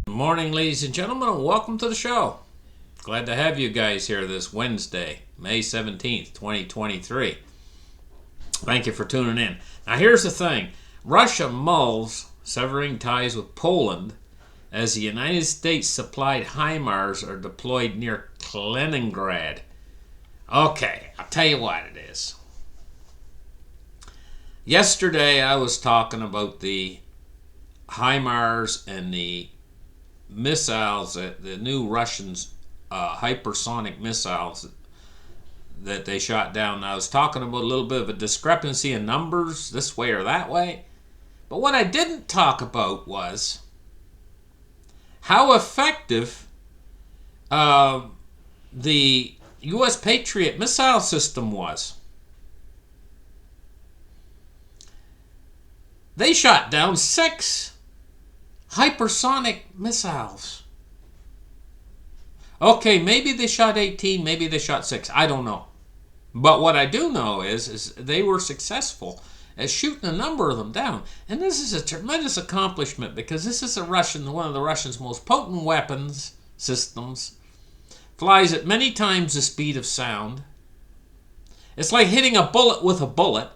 Good morning, ladies and gentlemen, and welcome to the show. Glad to have you guys here this Wednesday, May 17th, 2023. Thank you for tuning in. Now, here's the thing. Russia mulls severing ties with Poland as the United States supplied HIMARS are deployed near Kaliningrad. Okay, I'll tell you what it is. Yesterday, I was talking about the HIMARS and the missiles, the new Russians hypersonic missiles that they shot down. I was talking about a little bit of a discrepancy in numbers this way or that way. But what I didn't talk about was how effective the U.S. Patriot missile system was. They shot down 6 hypersonic missiles. Okay, maybe they shot 18, maybe they shot 6. I don't know. But what I do know is they were successful at shooting a number of them down. And this is a tremendous accomplishment because this is one of the Russians' most potent weapons systems. Flies at many times the speed of sound. It's like hitting a bullet with a bullet,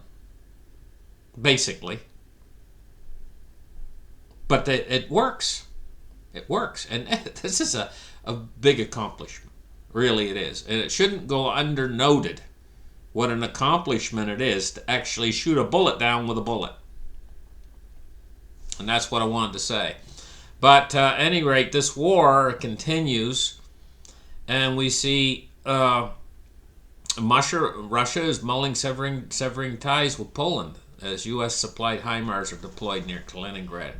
basically. But it works. It works. And this is a big accomplishment. Really it is. And it shouldn't go undernoted what an accomplishment it is to actually shoot a bullet down with a bullet. And that's what I wanted to say. But at any rate, this war continues. And we see Russia is mulling severing ties with Poland as U.S. supplied HIMARS are deployed near Kaliningrad.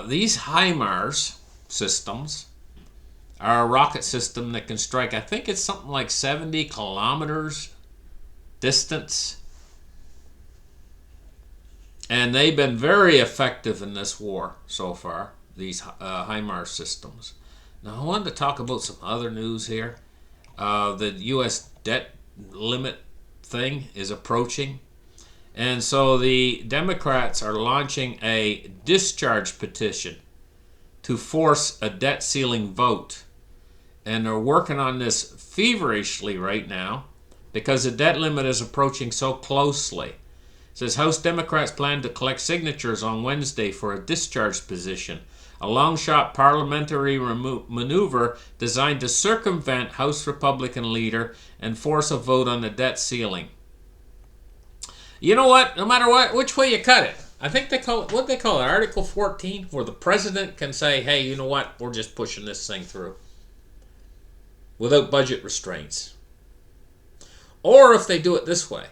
These HIMARS systems are a rocket system that can strike, I think it's something like 70 kilometers distance. And they've been very effective in this war so far, these HIMARS systems. Now, I wanted to talk about some other news here. The U.S. debt limit thing is approaching. And so the Democrats are launching a discharge petition to force a debt ceiling vote. And they're working on this feverishly right now because the debt limit is approaching so closely. It says House Democrats plan to collect signatures on Wednesday for a discharge petition, a long-shot parliamentary maneuver designed to circumvent House Republican leader and force a vote on the debt ceiling. You know what? No matter which way you cut it, I think they call it Article 14, where the president can say, hey, you know what? We're just pushing this thing through without budget restraints. Or if they do it this way.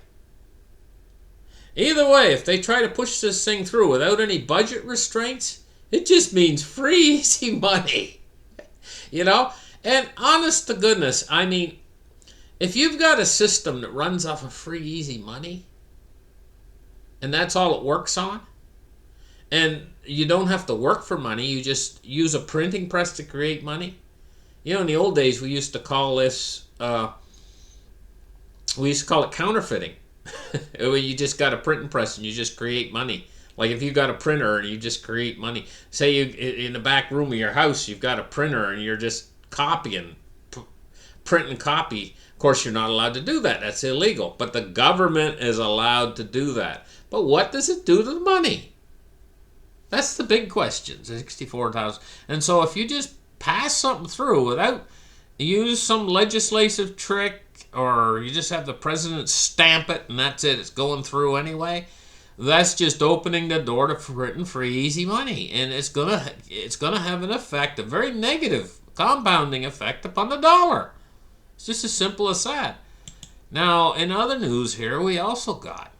Either way, if they try to push this thing through without any budget restraints, it just means free, easy money. You know? And honest to goodness, I mean, if you've got a system that runs off of free, easy money, and that's all it works on, and you don't have to work for money, you just use a printing press to create money. You know, in the old days, we used to call this, it counterfeiting. Where you just got a printing press and you just create money. Like if you got a printer and you just create money. Say you in the back room of your house, you've got a printer and you're just copying, print and copy. Of course, you're not allowed to do that. That's illegal. But the government is allowed to do that. But what does it do to the money? That's the big question. 64,000. And so if you just pass something through without use some legislative trick, or you just have the president stamp it and that's it, it's going through anyway, that's just opening the door to printing free, easy money. And it's gonna have an effect, a very negative compounding effect upon the dollar. It's just as simple as that. Now, in other news here, we also got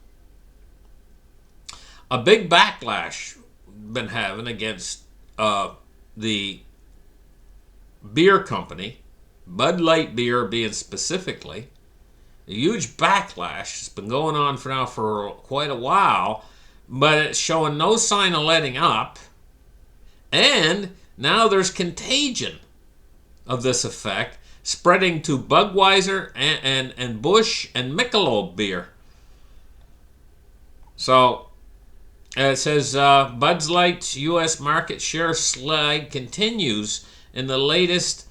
a big backlash been having against the beer company, Bud Light beer being specifically. A huge backlash has been going on for quite a while, but it's showing no sign of letting up. And now there's contagion of this effect spreading to Budweiser and Busch and Michelob beer. So It says Bud Light's U.S. market share slide continues in the latest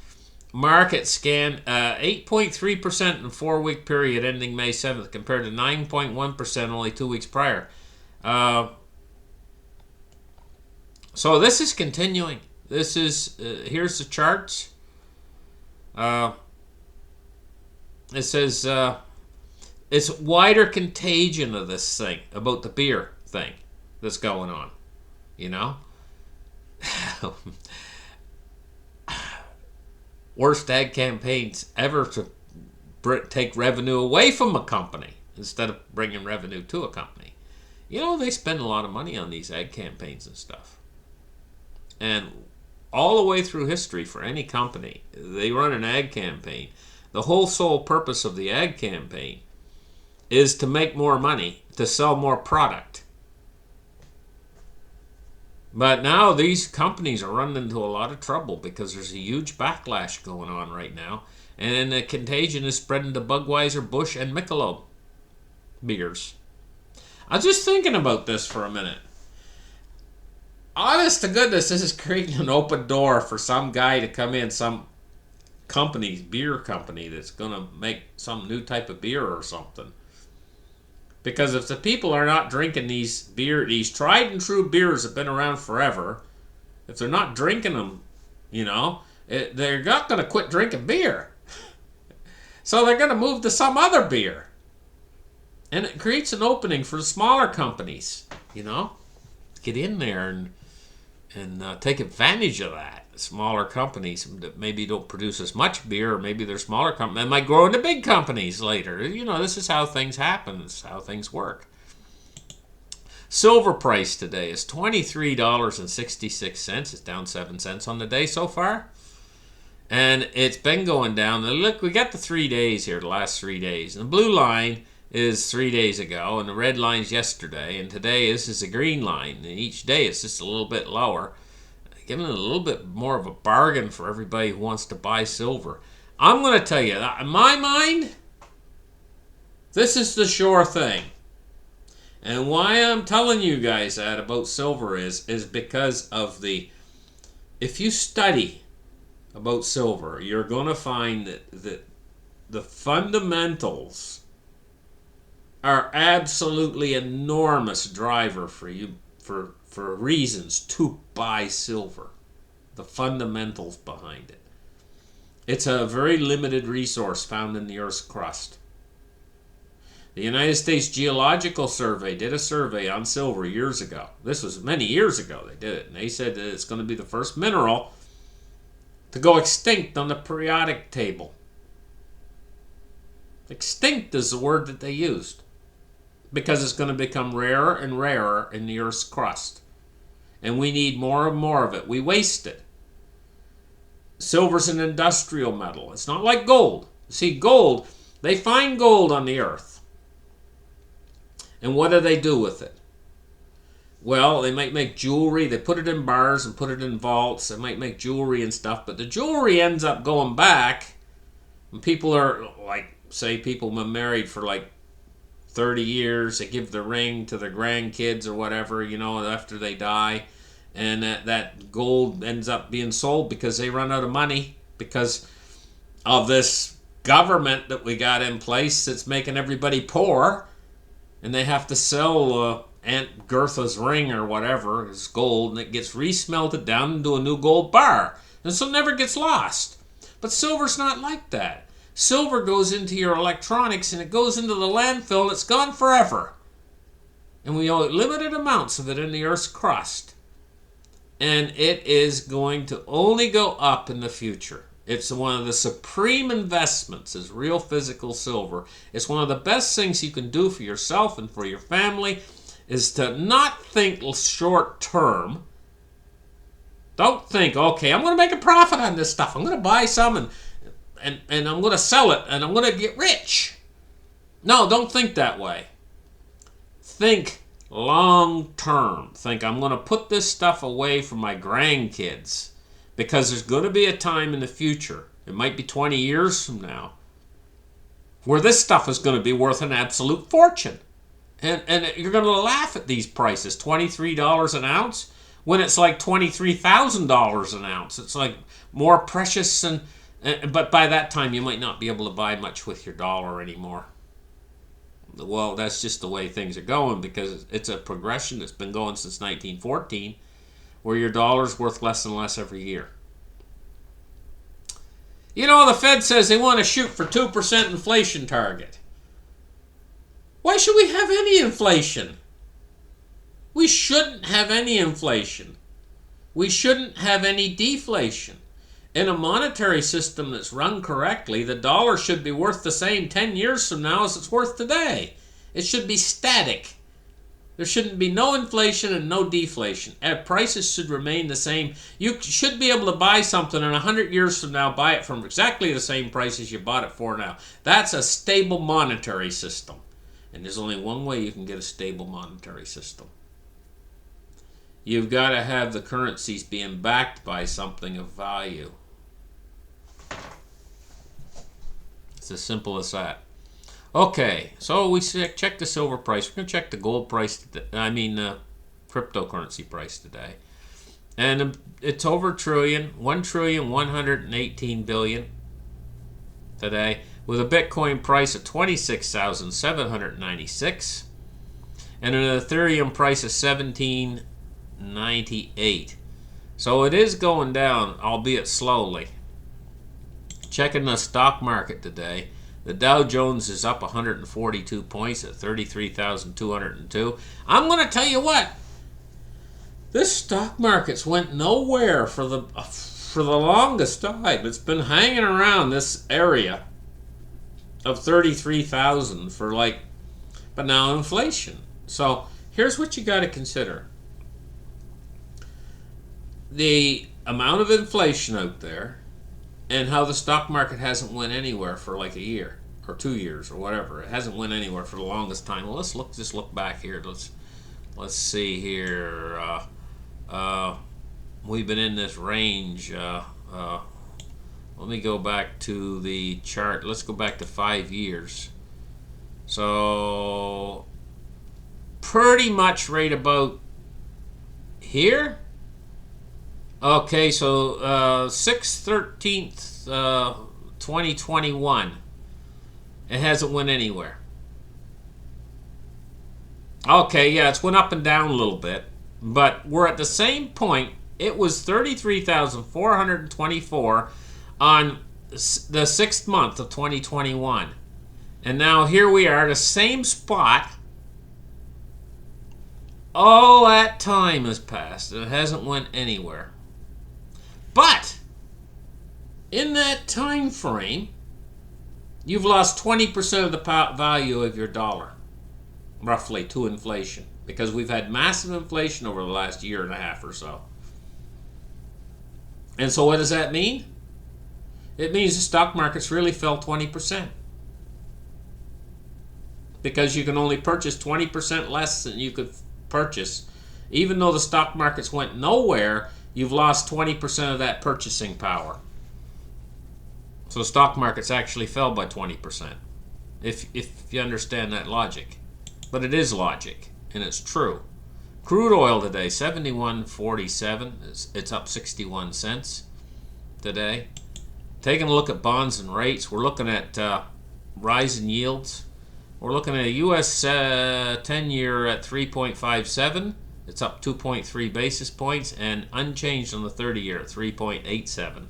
market scan, 8.3% in a 4-week period ending May 7th compared to 9.1% only 2 weeks prior. So this is continuing. This is, here's the charts. It says it's wider contagion of this thing, about the beer thing that's going on, you know? Worst ad campaigns ever to take revenue away from a company instead of bringing revenue to a company. You know, they spend a lot of money on these ad campaigns and stuff. And all the way through history for any company, they run an ad campaign. The whole sole purpose of the ad campaign is to make more money, to sell more product. But now these companies are running into a lot of trouble because there's a huge backlash going on right now. And the contagion is spreading to Budweiser, Busch, and Michelob beers. I was just thinking about this for a minute. Honest to goodness, this is creating an open door for some guy to come in, some company, beer company, that's going to make some new type of beer or something. Because if the people are not drinking these tried and true beers that have been around forever, if they're not drinking them, they're not going to quit drinking beer. So they're going to move to some other beer. And it creates an opening for the smaller companies, get in there and take advantage of that. Smaller companies that maybe don't produce as much beer, or maybe they're smaller companies. They might grow into big companies later. This is how things happen. This is how things work. Silver price today is $23.66. It's down 7 cents on the day so far. And it's been going down. Look, we got the 3 days here, the last 3 days. And the blue line is 3 days ago, and the red line's yesterday. And today, this is a green line. And each day it's just a little bit lower, giving it a little bit more of a bargain for everybody who wants to buy silver. I'm going to tell you, in my mind, this is the sure thing. And why I'm telling you guys that about silver is because of if you study about silver, you're going to find that the fundamentals are absolutely enormous driver for you, for reasons to buy silver. The fundamentals behind it. It's a very limited resource found in the Earth's crust. The United States Geological Survey did a survey on silver years ago. This was many years ago they did it. And they said that it's going to be the first mineral to go extinct on the periodic table. Extinct is the word that they used, because it's going to become rarer and rarer in the Earth's crust. And we need more and more of it. We waste it. Silver's an industrial metal. It's not like gold. See, gold, they find gold on the Earth. And what do they do with it? Well, they might make jewelry. They put it in bars and put it in vaults. They might make jewelry and stuff. But the jewelry ends up going back. And people are, say people have been married for 30 years. They give the ring to their grandkids or whatever, after they die. And that gold ends up being sold because they run out of money because of this government that we got in place that's making everybody poor. And they have to sell Aunt Gertha's ring or whatever, it's gold, and it gets resmelted down into a new gold bar. And so it never gets lost. But silver's not like that. Silver goes into your electronics and it goes into the landfill and it's gone forever. And we owe limited amounts of it in the Earth's crust. And it is going to only go up in the future. It's one of the supreme investments is real physical silver. It's one of the best things you can do for yourself and for your family is to not think short term. Don't think, okay, I'm going to make a profit on this stuff. I'm going to buy some and I'm going to sell it and I'm going to get rich. No, don't think that way. Think long term. Think, I'm going to put this stuff away for my grandkids because there's going to be a time in the future, it might be 20 years from now, where this stuff is going to be worth an absolute fortune. And you're going to laugh at these prices, $23 an ounce, when it's like $23,000 an ounce. It's like more precious, but by that time you might not be able to buy much with your dollar anymore. Well, that's just the way things are going, because it's a progression that's been going since 1914, where your dollar's worth less and less every year. You know, the Fed says they want to shoot for 2% inflation target. Why should we have any inflation? We shouldn't have any inflation. We shouldn't have any deflation. In a monetary system that's run correctly, the dollar should be worth the same 10 years from now as it's worth today. It should be static. There shouldn't be no inflation and no deflation. Prices should remain the same. You should be able to buy something and 100 years from now buy it from exactly the same price as you bought it for now. That's a stable monetary system. And there's only one way you can get a stable monetary system. You've got to have the currencies being backed by something of value. It's as simple as that. Okay, so we check the silver price. We're going to check the gold price, cryptocurrency price today. And it's over a trillion, 1,118,000,000,000 today, with a Bitcoin price of 26,796 and an Ethereum price of 1798. So it is going down, albeit slowly. Checking the stock market today, the Dow Jones is up 142 points at 33,202. I'm going to tell you what, this stock market's went nowhere for the longest time. It's been hanging around this area of 33,000 but now inflation. So here's what you got to consider. The amount of inflation out there, and how the stock market hasn't went anywhere for like a year or 2 years or whatever. It hasn't went anywhere for the longest time. Well, let's look back here. Let's see here. We've been in this range. Let me go back to the chart. Let's go back to 5 years. So pretty much right about here. Okay, so 6/13, 2021. It hasn't went anywhere. Okay, yeah, it's went up and down a little bit, but we're at the same point. It was 33,424 on the 6th month of 2021. And now here we are, the same spot. All that time has passed and it hasn't went anywhere. But in that time frame, you've lost 20% of the value of your dollar, roughly, to inflation, because we've had massive inflation over the last year and a half or so. And so what does that mean? It means the stock market's really fell 20%. Because you can only purchase 20% less than you could purchase. Even though the stock markets went nowhere, you've lost 20% of that purchasing power. So the stock markets actually fell by 20%, if you understand that logic. But it is logic, and it's true. Crude oil today, 71.47. It's up 61 cents today. Taking a look at bonds and rates, we're looking at rising yields. We're looking at a U.S. 10-year at 3.57. It's up 2.3 basis points, and unchanged on the 30-year at 3.87.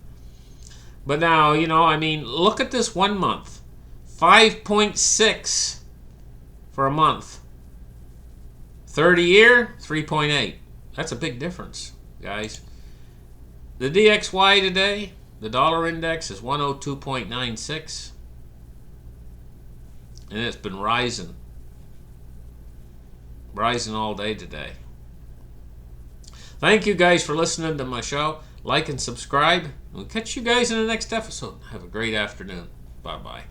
But now, look at this 1 month. 5.6 for a month. 30-year, 3.8. That's a big difference, guys. The DXY today, the dollar index, is 102.96. And it's been rising. Rising all day today. Thank you guys for listening to my show. Like and subscribe. We'll catch you guys in the next episode. Have a great afternoon. Bye-bye.